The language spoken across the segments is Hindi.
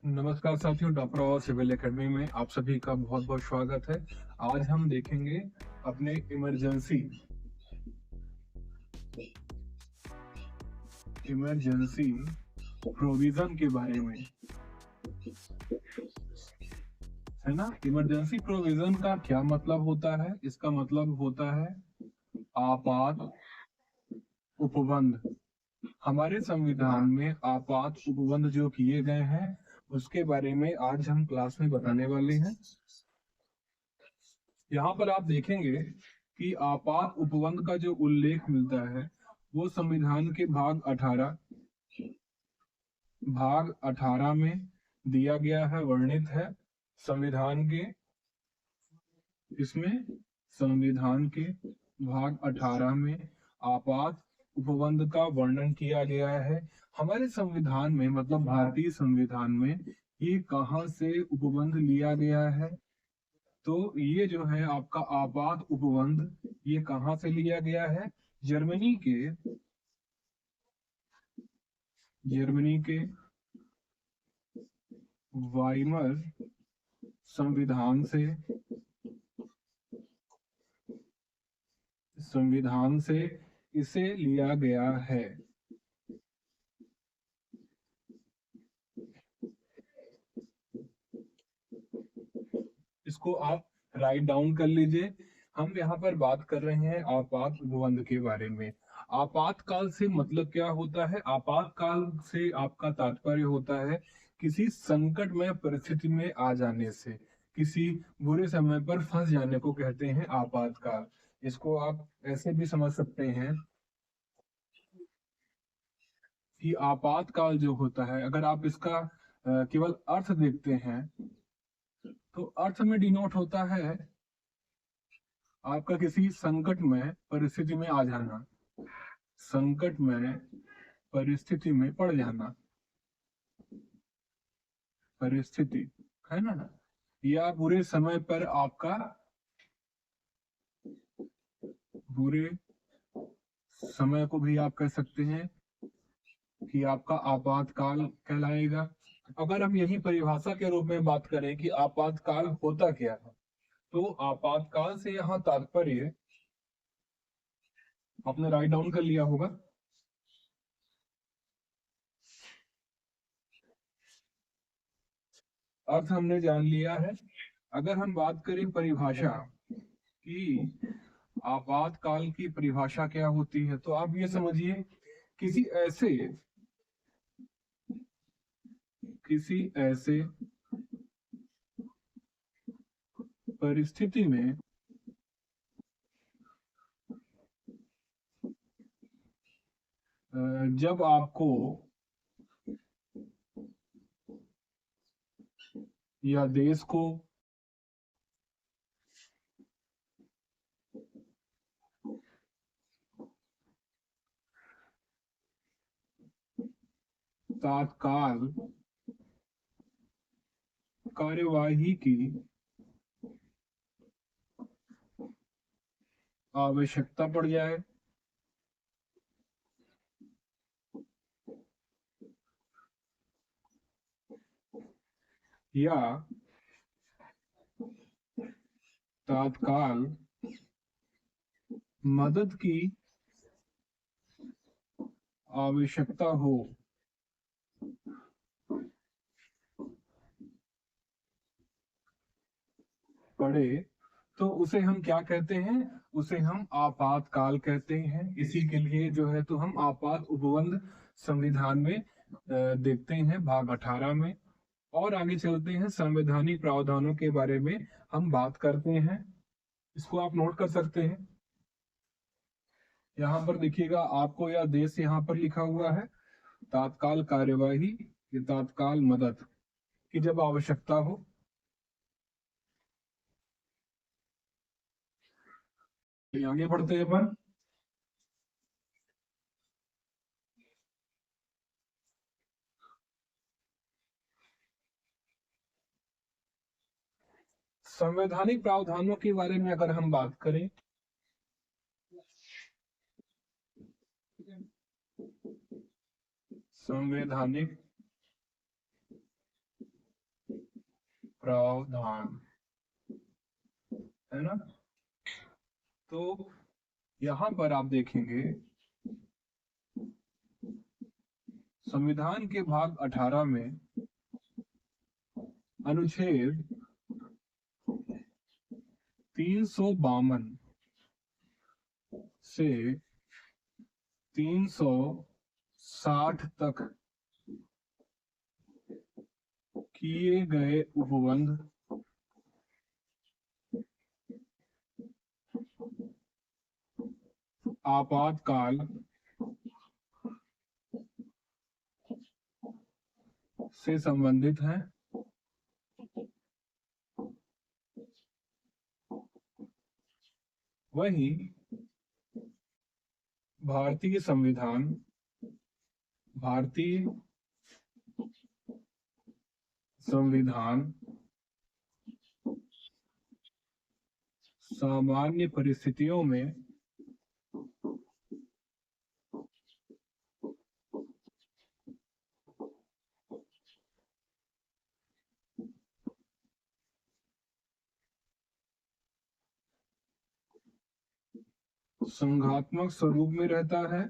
नमस्कार साथियों, डॉक्टर और सिविल एकेडमी में आप सभी का बहुत बहुत स्वागत है। आज हम देखेंगे अपने इमरजेंसी प्रोविजन के बारे में, है ना। इमरजेंसी प्रोविजन का क्या मतलब होता है? इसका मतलब होता है आपात उपबंध। हमारे संविधान में आपात उपबंध जो किए गए हैं उसके बारे में आज हम क्लास में बताने वाले हैं। यहाँ पर आप देखेंगे कि आपात उपबंध का जो उल्लेख मिलता है वो संविधान के भाग 18 में दिया गया है, वर्णित है। संविधान के इसमें संविधान के भाग 18 में आपात उपबंध का वर्णन किया गया है। हमारे संविधान में, मतलब भारतीय संविधान में, ये कहाँ से उपबंध लिया गया है? तो ये जो है आपका आपात उपबंध, ये कहाँ से लिया गया है? जर्मनी के वाइमर संविधान से इसे लिया गया है। इसको आप राइट डाउन कर लीजिए। हम यहाँ पर बात कर रहे हैं आपात उपबंध के बारे में। आपातकाल से मतलब क्या होता है? आपातकाल से आपका तात्पर्य होता है किसी संकटमय परिस्थिति में आ जाने से, किसी बुरे समय पर फंस जाने को कहते हैं आपातकाल। इसको आप ऐसे भी समझ सकते हैं कि आपातकाल जो होता है, अगर आप इसका केवल अर्थ देखते हैं तो अर्थ में डिनोट होता है आपका किसी संकट में परिस्थिति में आ जाना, संकट में परिस्थिति में पड़ जाना, परिस्थिति, है ना। या बुरे समय पर आपका, बुरे समय को भी आप कह सकते हैं कि आपका आपातकाल कहलाएगा। अगर हम यही परिभाषा के रूप में बात करें कि आपातकाल होता क्या है, तो आपातकाल से यहाँ तात्पर्य आपने राइट डाउन कर लिया होगा। अर्थ हमने जान लिया है। अगर हम बात करें परिभाषा कि आपातकाल की परिभाषा क्या होती है, तो आप ये समझिए किसी ऐसे परिस्थिति में जब आपको या देश को तात्काल कार्यवाही की आवश्यकता पड़ जाए, या तात्काल मदद की आवश्यकता हो, पड़े, तो उसे हम क्या कहते हैं? उसे हम आपातकाल कहते हैं। इसी के लिए जो है तो हम आपात उपबंध संविधान में देखते हैं, भाग 18 में। और आगे चलते हैं, संवैधानिक प्रावधानों के बारे में हम बात करते हैं। इसको आप नोट कर सकते हैं। यहाँ पर देखिएगा आपको यह देश यहाँ पर लिखा हुआ है। तात्काल कार्यवाही या तात्काल मदद की जब आवश्यकता हो। आगे बढ़ते हैं अपन। संवैधानिक प्रावधानों के बारे में अगर हम बात करें, संवैधानिक प्रावधान, है ना। तो यहां पर आप देखेंगे संविधान के भाग 18 में अनुच्छेद 352 से 360 तक किए गए उपबंध आपातकाल से संबंधित हैं। वहीं भारतीय संविधान सामान्य परिस्थितियों में संघात्मक स्वरूप में रहता है।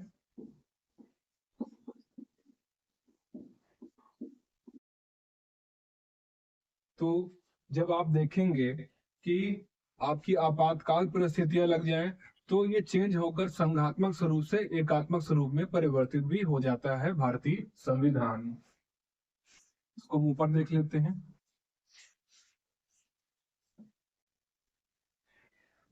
तो जब आप देखेंगे कि आपकी आपातकाल परिस्थितियां लग जाएं, तो ये चेंज होकर संघात्मक स्वरूप से एकात्मक स्वरूप में परिवर्तित भी हो जाता है भारतीय संविधान। इसको हम ऊपर देख लेते हैं।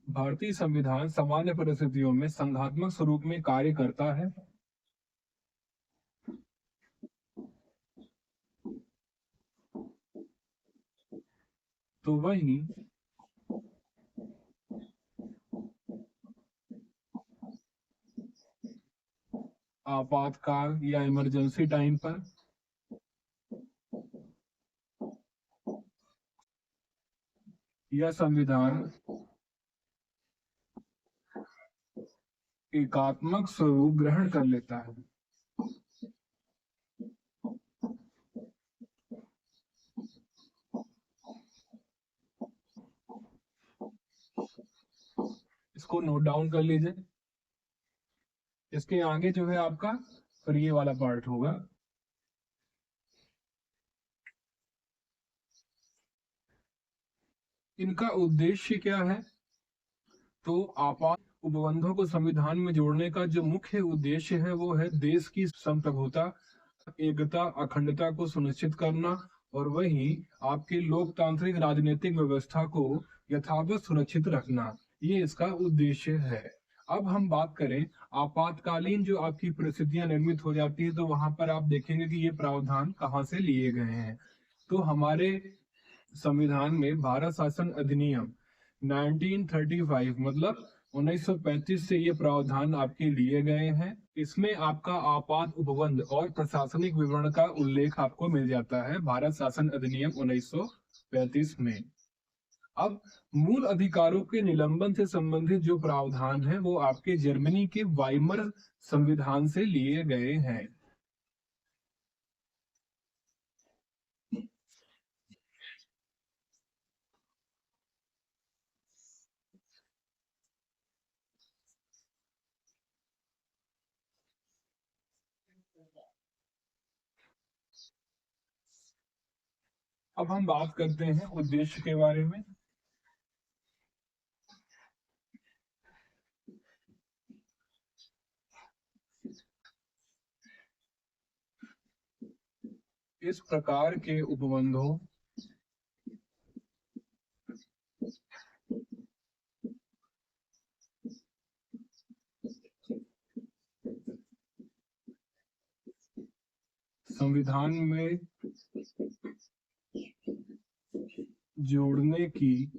भारतीय संविधान सामान्य परिस्थितियों में संघात्मक स्वरूप में कार्य करता है। तो वहीं आपातकाल या इमरजेंसी टाइम पर यह संविधान एकात्मक स्वरूप ग्रहण कर लेता है। इसको नोट डाउन कर लीजिए। इसके आगे जो है आपका फिर ये वाला पार्ट होगा। इनका उद्देश्य क्या है? तो आपात उपबंधों को संविधान में जोड़ने का जो मुख्य उद्देश्य है वो है देश की संप्रभुता, एकता, अखंडता को सुनिश्चित करना और वही आपके लोकतांत्रिक राजनीतिक व्यवस्था को यथावत सुरक्षित रखना। ये इसका उद्देश्य है। अब हम बात करें आपातकालीन जो आपकी परिस्थितियां निर्मित हो जाती है, तो वहां पर आप देखेंगे कि ये प्रावधान कहाँ से लिए गए हैं। तो हमारे संविधान में भारत शासन अधिनियम 1935 मतलब 1935 से ये प्रावधान आपके लिए गए हैं। इसमें आपका आपात उपबंध और प्रशासनिक विवरण का उल्लेख आपको मिल जाता है भारत शासन अधिनियम 1935 में। अब मूल अधिकारों के निलंबन से संबंधित जो प्रावधान है वो आपके जर्मनी के वाइमर संविधान से लिए गए हैं। अब हम बात करते हैं उद्देश्य के बारे में। इस प्रकार के उपबंधों संविधान में जोड़ने की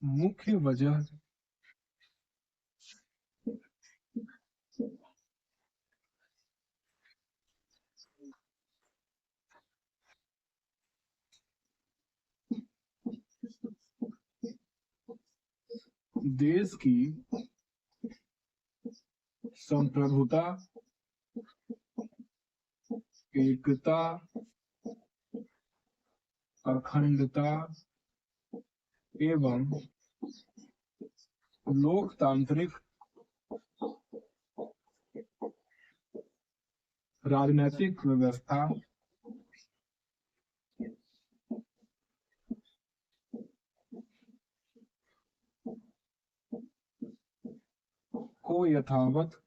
मुख्य वजह देश की संप्रभुता, एकता अखंडता एवं लोकतांत्रिक राजनीतिक व्यवस्था को यथावत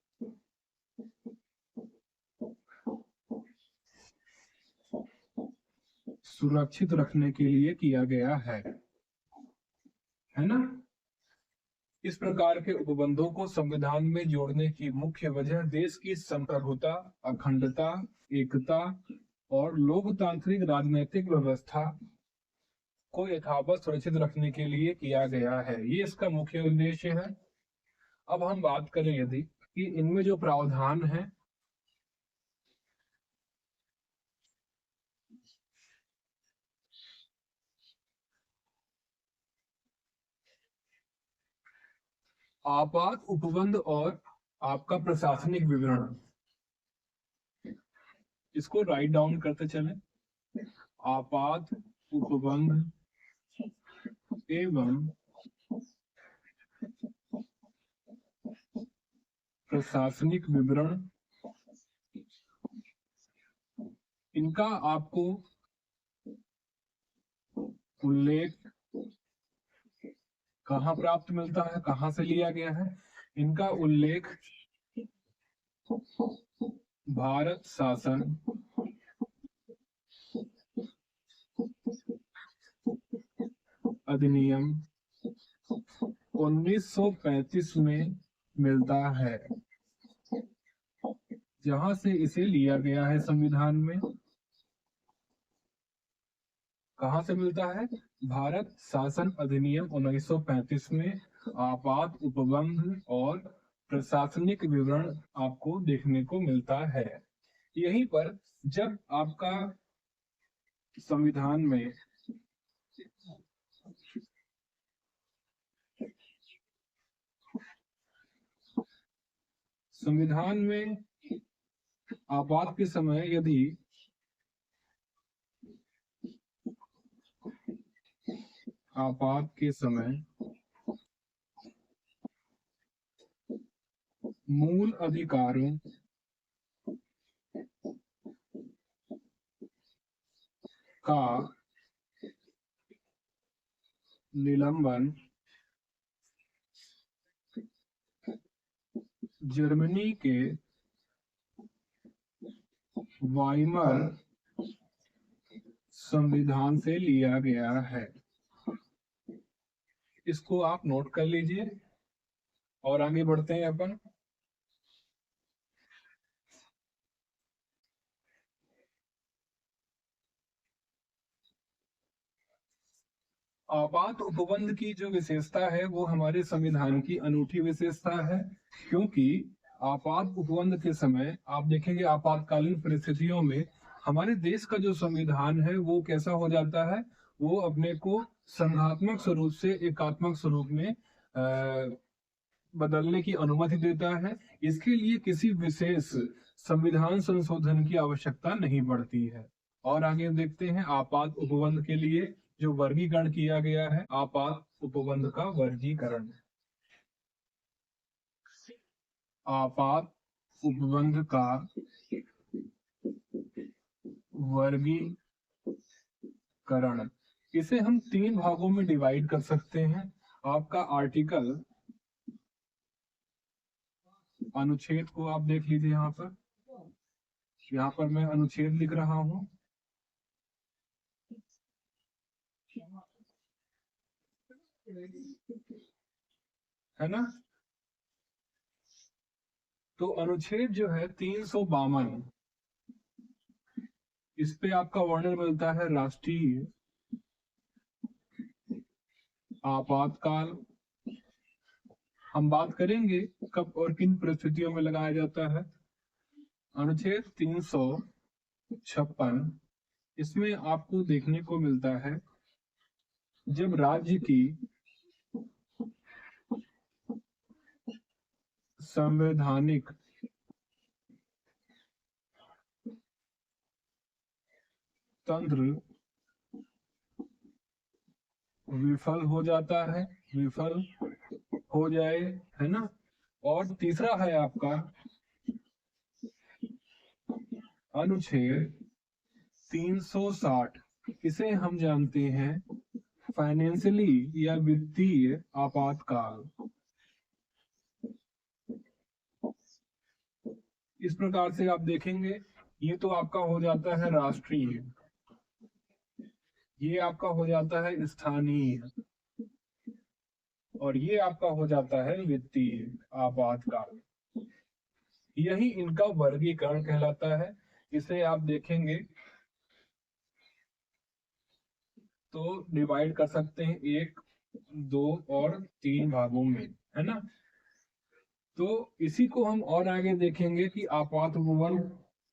सुरक्षित रखने के लिए किया गया है ना। इस प्रकार के उपबंधों को संविधान में जोड़ने की मुख्य वजह देश की संप्रभुता, अखंडता, एकता और लोकतांत्रिक राजनीतिक व्यवस्था को यथावत सुरक्षित रखने के लिए किया गया है। ये इसका मुख्य उद्देश्य है। अब हम बात करें यदि कि इनमें जो प्रावधान है, आपात उपबंध और आपका प्रशासनिक विवरण, इसको राइट डाउन करते चले। आपात उपबंध एवं प्रशासनिक विवरण, इनका आपको उल्लेख कहाँ प्राप्त मिलता है, कहाँ से लिया गया है? इनका उल्लेख भारत शासन अधिनियम 1935 में मिलता है, जहां से इसे लिया गया है संविधान में। कहां से मिलता है? भारत शासन अधिनियम 1935 में आपात उपबंध और प्रशासनिक विवरण आपको देखने को मिलता है। यहीं पर जब आपका संविधान में आपात के समय यदि आपात के समय मूल अधिकारों का निलंबन जर्मनी के वाइमर संविधान से लिया गया है। इसको आप नोट कर लीजिए और आगे बढ़ते हैं अपन। आपात उपबंध की जो विशेषता है वो हमारे संविधान की अनूठी विशेषता है, क्योंकि आपात उपबंध के समय आप देखेंगे आपातकालीन परिस्थितियों में हमारे देश का जो संविधान है वो कैसा हो जाता है, वो अपने को संघात्मक स्वरूप से एकात्मक स्वरूप में बदलने की अनुमति देता है। इसके लिए किसी विशेष संविधान संशोधन की आवश्यकता नहीं पड़ती है। और आगे देखते हैं आपात उपबंध के लिए जो वर्गीकरण किया गया है, आपात उपबंध का वर्गीकरण। आपात उपबंध का वर्गीकरण, इसे हम 3 भागों में डिवाइड कर सकते हैं। आपका आर्टिकल, अनुच्छेद को आप देख लीजिए। यहाँ पर मैं अनुच्छेद लिख रहा हूं, है ना। तो अनुच्छेद जो है 352, इस पे आपका वर्णन मिलता है राष्ट्रीय आपातकाल। हम बात करेंगे कब और किन परिस्थितियों में लगाया जाता है। अनुच्छेद 356, इसमें आपको देखने को मिलता है जब राज्य की संवैधानिक तंत्र विफल हो जाता है, विफल हो जाए, है ना। और तीसरा है आपका अनुच्छेद 360। इसे हम जानते हैं फाइनेंशियली या वित्तीय आपातकाल। इस प्रकार से आप देखेंगे, ये तो आपका हो जाता है राष्ट्रीय, ये आपका हो जाता है स्थानीय, और ये आपका हो जाता है वित्तीय आपातकाल। यही इनका वर्गीकरण कहलाता है। इसे आप देखेंगे तो डिवाइड कर सकते हैं एक, दो और तीन भागों में, है ना। तो इसी को हम और आगे देखेंगे कि आपात उपबंध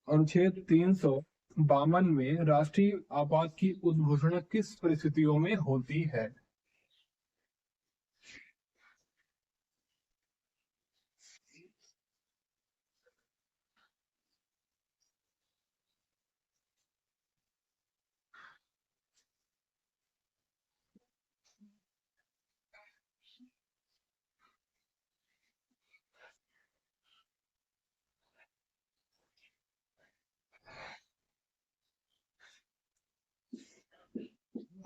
अनुच्छेद 352 में राष्ट्रीय आपात की उद्घोषणा किस परिस्थितियों में होती है।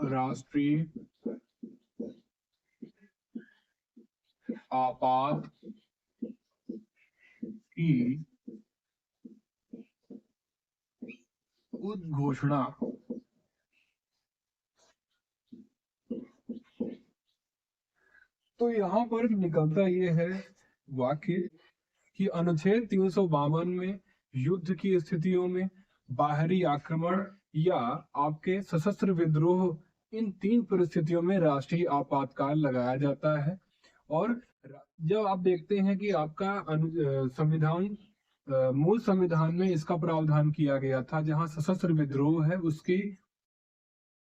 राष्ट्रीय आपात की उद्घोषणा तो यहाँ पर निकलता ये है वाक्य कि अनुच्छेद 352 में युद्ध की स्थितियों में, बाहरी आक्रमण या आपके सशस्त्र विद्रोह, इन तीन परिस्थितियों में राष्ट्रीय आपातकाल लगाया जाता है। और जब आप देखते हैं कि आपका संविधान, मूल संविधान में इसका प्रावधान किया गया था, जहां सशस्त्र विद्रोह है उसकी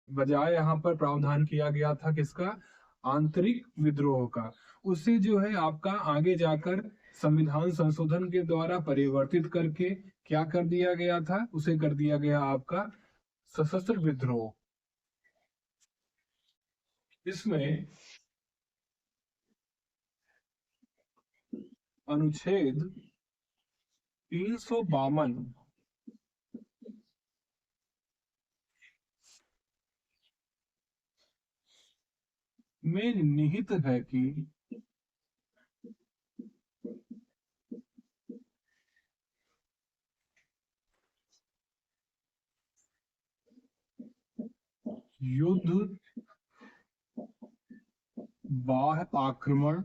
बजाय यहाँ पर प्रावधान किया गया था किसका, आंतरिक विद्रोह का। उसे जो है आपका आगे जाकर संविधान संशोधन के द्वारा परिवर्तित करके क्या कर दिया गया था, उसे कर दिया गया आपका सशस्त्र विद्रोह। इसमें अनुच्छेद 352 में निहित है कि युद्ध, बाह्य आक्रमण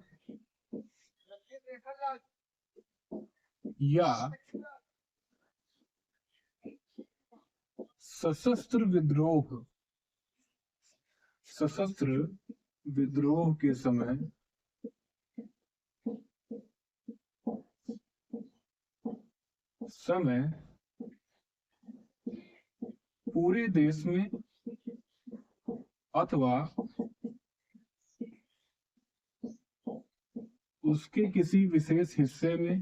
या सशस्त्र विद्रोह, सशस्त्र विद्रोह के समय पूरे देश में अथवा उसके किसी विशेष हिस्से में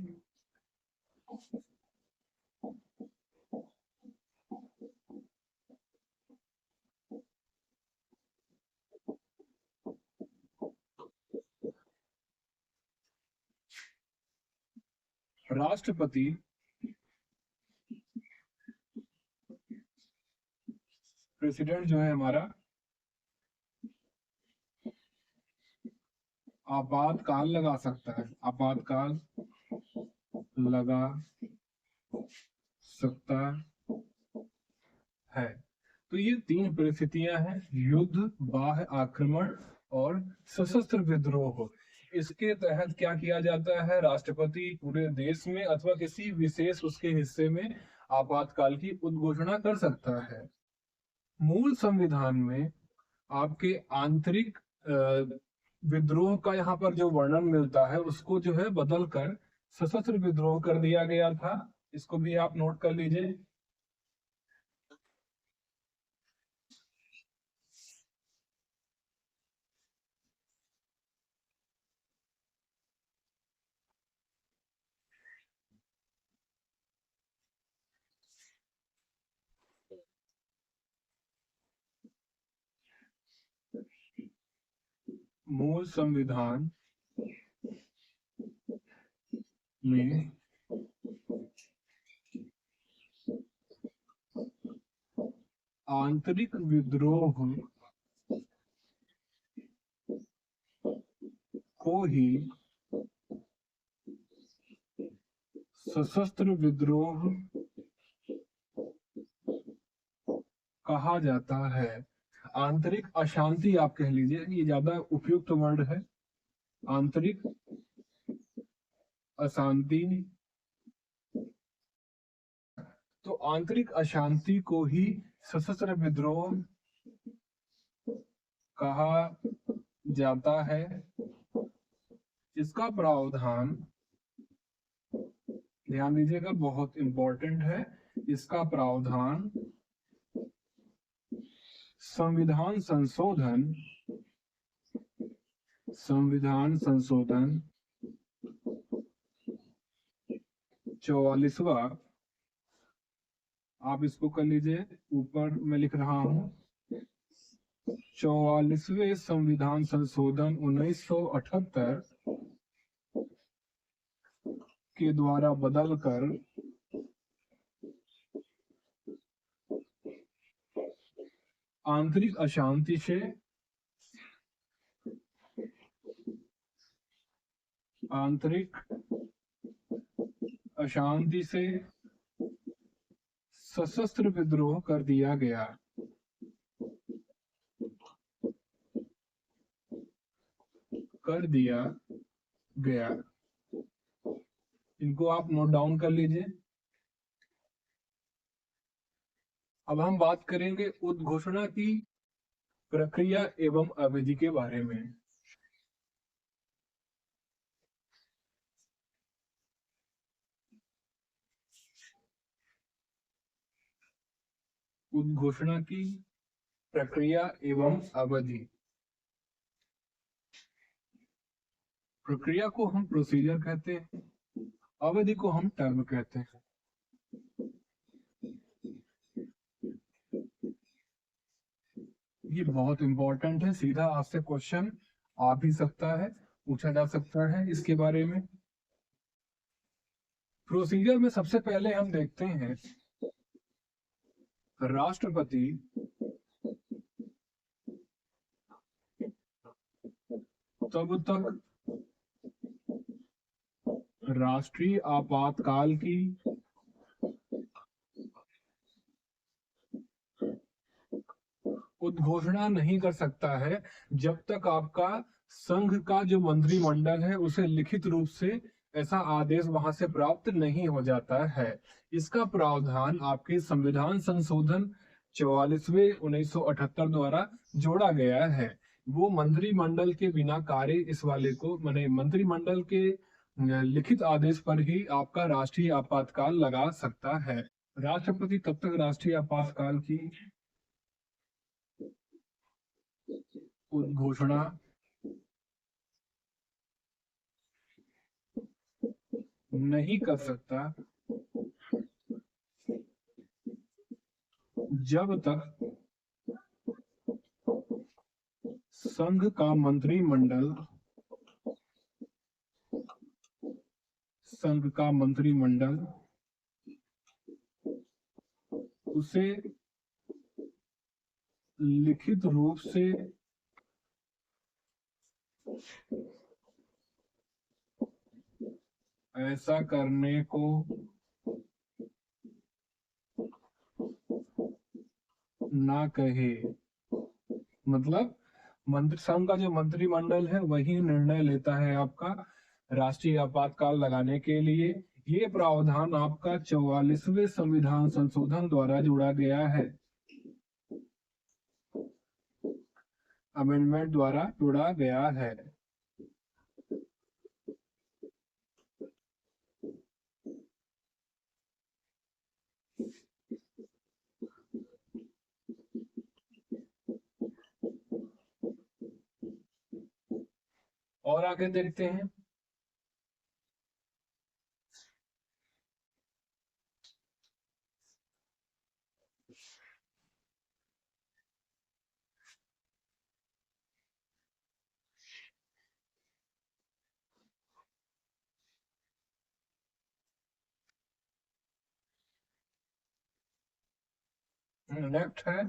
राष्ट्रपति प्रेसिडेंट जो है हमारा आपातकाल लगा सकता है, आपातकाल लगा सकता है। तो ये तीन परिस्थितियां हैं, युद्ध, बाह्य आक्रमण और सशस्त्र विद्रोह। इसके तहत क्या किया जाता है, राष्ट्रपति पूरे देश में अथवा किसी विशेष उसके हिस्से में आपातकाल की उद्घोषणा कर सकता है। मूल संविधान में आपके आंतरिक विद्रोह का यहाँ पर जो वर्णन मिलता है उसको जो है बदल कर सशस्त्र विद्रोह कर दिया गया था। इसको भी आप नोट कर लीजिए। मूल संविधान में आंतरिक विद्रोह को ही सशस्त्र विद्रोह कहा जाता है। आंतरिक अशांति आप कह लीजिए, ये ज्यादा उपयुक्त वर्ड है। आंतरिक अशांति, तो आंतरिक अशांति को ही सशस्त्र विद्रोह कहा जाता है। इसका प्रावधान ध्यान दीजिएगा, बहुत इंपॉर्टेंट है। इसका प्रावधान संविधान संशोधन 44वां, आप इसको कर लीजिए, ऊपर मैं लिख रहा हूं 44वें संविधान संशोधन 1978 के द्वारा बदलकर आंतरिक अशांति से सशस्त्र विद्रोह कर दिया गया। इनको आप नोट डाउन कर लीजिए। अब हम बात करेंगे उद्घोषणा की प्रक्रिया एवं अवधि के बारे में। उद्घोषणा की प्रक्रिया एवं अवधि। प्रक्रिया को हम प्रोसीजर कहते हैं, अवधि को हम टर्म कहते हैं। ये बहुत इंपॉर्टेंट है, सीधा आपसे क्वेश्चन आ भी सकता है, पूछा जा सकता है इसके बारे में। प्रोसीजर में सबसे पहले हम देखते हैं राष्ट्रपति तब तक राष्ट्रीय आपातकाल की उद्घोषणा नहीं कर सकता है जब तक आपका संघ का जो मंत्रिमंडल है उसे लिखित रूप से ऐसा आदेश वहां से प्राप्त नहीं हो जाता है। इसका प्रावधान आपके संविधान संशोधन 44वें 1978 द्वारा जोड़ा गया है। वो मंत्रिमंडल के बिना कार्य इस वाले को, माने मंत्रिमंडल के लिखित आदेश पर ही आपका राष्ट्रीय आपातकाल लगा सकता है। राष्ट्रपति तब तक राष्ट्रीय आपातकाल की उद्घोषणा नहीं कर सकता जब तक संघ का मंत्रिमंडल उसे लिखित रूप से ऐसा करने को ना कहे। मतलब मंत्री संघ का जो मंत्रिमंडल है वही निर्णय लेता है आपका राष्ट्रीय आपातकाल लगाने के लिए। ये प्रावधान आपका 44वें संविधान संशोधन द्वारा जोड़ा गया है, अमेंडमेंट द्वारा जोड़ा गया है। और आगे देखते हैं नेक्स्ट है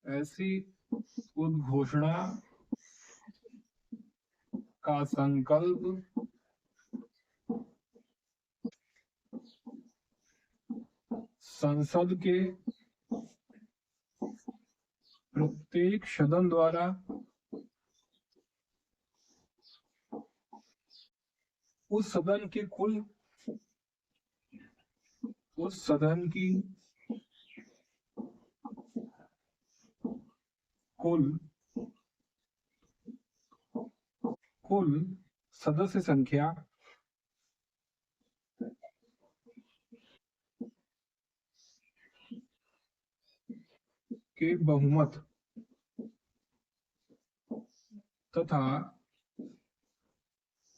ऐसी उद्घोषणा का संकल्प संसद के प्रत्येक सदन द्वारा उस सदन की कुल सदस्य संख्या के बहुमत तथा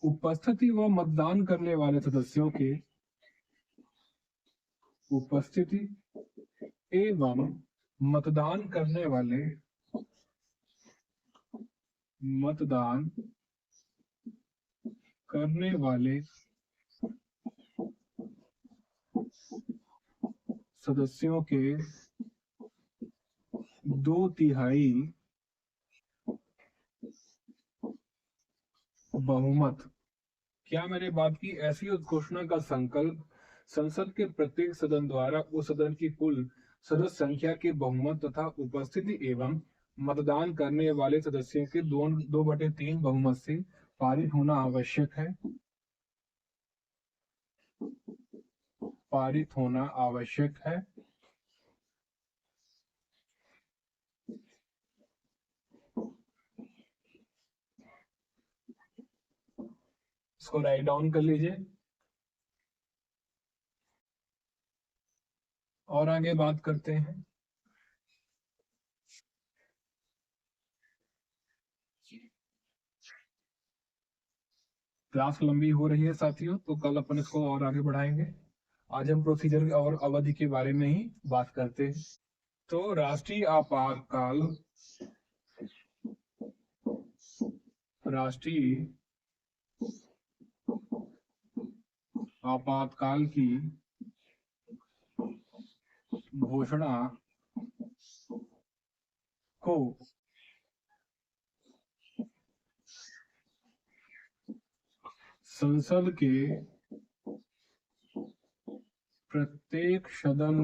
उपस्थिति व मतदान करने वाले सदस्यों के उपस्थिति एवं मतदान करने वाले सदस्यों के 2/3 बहुमत। क्या मैंने बात की? ऐसी उद्घोषणा का संकल्प संसद के प्रत्येक सदन द्वारा उस सदन की कुल सदस्य संख्या के बहुमत तथा उपस्थिति एवं मतदान करने वाले सदस्यों के 2/3 बहुमत से पारित होना आवश्यक है। इसको राइट डाउन कर लीजिए। और आगे बात करते हैं। क्लास लंबी हो रही है साथियों, तो कल अपन इसको और आगे बढ़ाएंगे। आज हम प्रोसीजर और अवधि के बारे में ही बात करते हैं। तो राष्ट्रीय आपातकाल की घोषणा को संसद के प्रत्येक सदन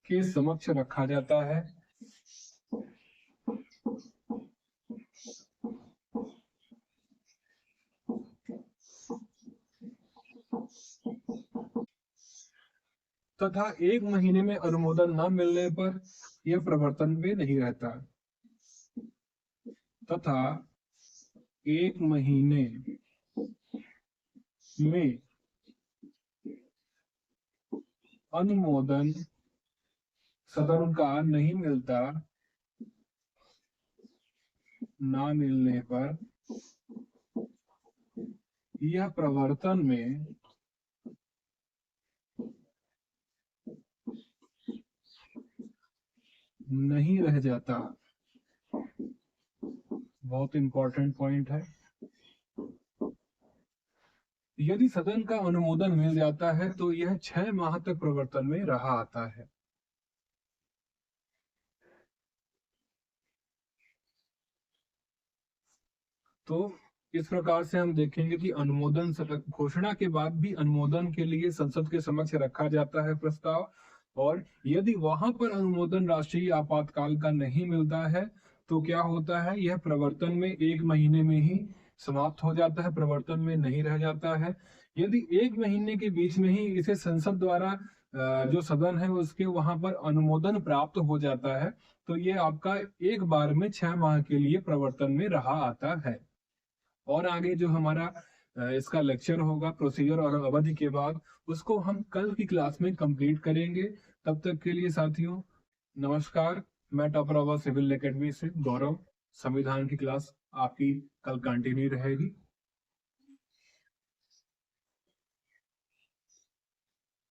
के समक्ष रखा जाता है। तथा 1 महीने में अनुमोदन न मिलने पर यह प्रवर्तन में नहीं रहता। तथा 1 महीने में अनुमोदन सदन का नहीं मिलने पर यह प्रवर्तन में नहीं रह जाता। बहुत इंपॉर्टेंट पॉइंट है। यदि सदन का अनुमोदन मिल जाता है तो यह 6 माह तक प्रवर्तन में रहा आता है। तो इस प्रकार से हम देखेंगे कि अनुमोदन घोषणा के बाद भी अनुमोदन के लिए संसद के समक्ष रखा जाता है प्रस्ताव, और यदि वहां पर अनुमोदन राष्ट्रीय आपातकाल का नहीं मिलता है तो क्या होता है, यह प्रवर्तन में 1 महीने में ही समाप्त हो जाता है, प्रवर्तन में नहीं रह जाता है। यदि 1 महीने के बीच में ही इसे संसद द्वारा जो सदन है उसके वहां पर अनुमोदन प्राप्त हो जाता है तो ये आपका एक बार में 6 माह के लिए प्रवर्तन में रहा आता है। और आगे जो हमारा इसका लेक्चर होगा प्रोसीजर और अवधि के बाद, उसको हम कल की क्लास में कंप्लीट करेंगे। तब तक के लिए साथियों नमस्कार। मैं टॉपर सिविल एकेडमी से गौरव। संविधान की क्लास आपकी कल कंटिन्यू रहेगी।